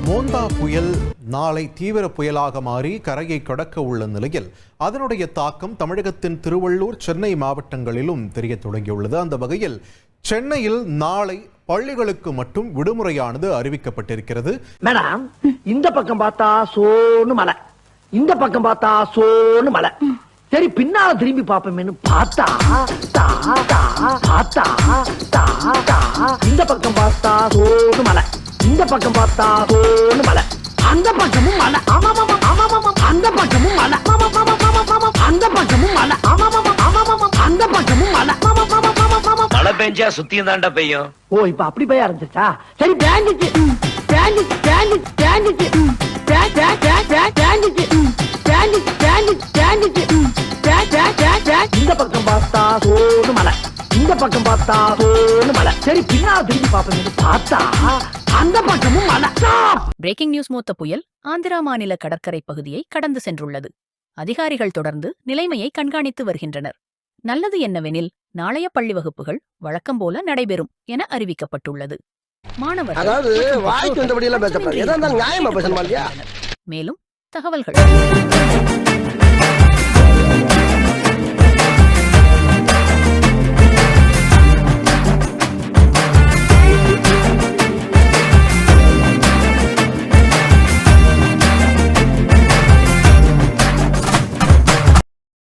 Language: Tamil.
மோந்தா புயல் நாளை தீவிர புயலாக மாறி கரையை கடக்க உள்ள நிலையில் அதனுடைய தாக்கம் தமிழகத்தின் திருவள்ளூர், சென்னை மாவட்டங்களிலும் தெரிய தொடங்கியுள்ளது. அந்த வகையில் சென்னையில் நாளை பள்ளிகளுக்கு மட்டும் விடுமுறையானது அறிவிக்கப்பட்டிருக்கிறது. மேடம், இந்த பக்கம் பார்த்தா சோன்னு மலை, இந்த பக்கம் பார்த்தா சோன்னு மலை. சரி, பின்னால திரும்பி பாப்போமேனு பார்த்தா இந்த பக்கம் பார்த்தா சோன்னு மலை, இந்த பக்கம் பார்த்தா சோன்னு மலை, அந்த பக்கமும் மலை, அந்த பக்கமும் மலை, அந்த பக்கமும் மலை, அந்த பக்கமும் மலை. மழை பெஞ்சா சுத்தியும் தாண்டா பெய்யும். ஓ, இப்ப அப்படி பெய்ய ஆரம்பிச்சிருச்சா? சரி, பேஞ்சிச்சு பேஞ்சிச்சு பேஞ்சிச்சு பேஞ்சிச்சு இந்த பக்கம் பார்த்தா சோன்னு மலை, இந்த பக்கம் பார்த்தா சோன்னு மலை. சரி, பின்னால் திரும்பி பார்ப்போம் பார்த்தா அந்த பக்கமும் மலை. Breaking news. மோத்த புயல் ஆந்திரா மாநில கடற்கரை பகுதியை கடந்து சென்றுள்ளது. அதிகாரிகள் தொடர்ந்து நிலைமையை கண்காணித்து வருகின்றனர். நல்லது என்னவெனில், நாளைய பள்ளி வகுப்புகள் வழக்கம் போல நடைபெறும் என அறிவிக்கப்பட்டுள்ளது. மாணவர்கள் மேலும் தகவல்கள்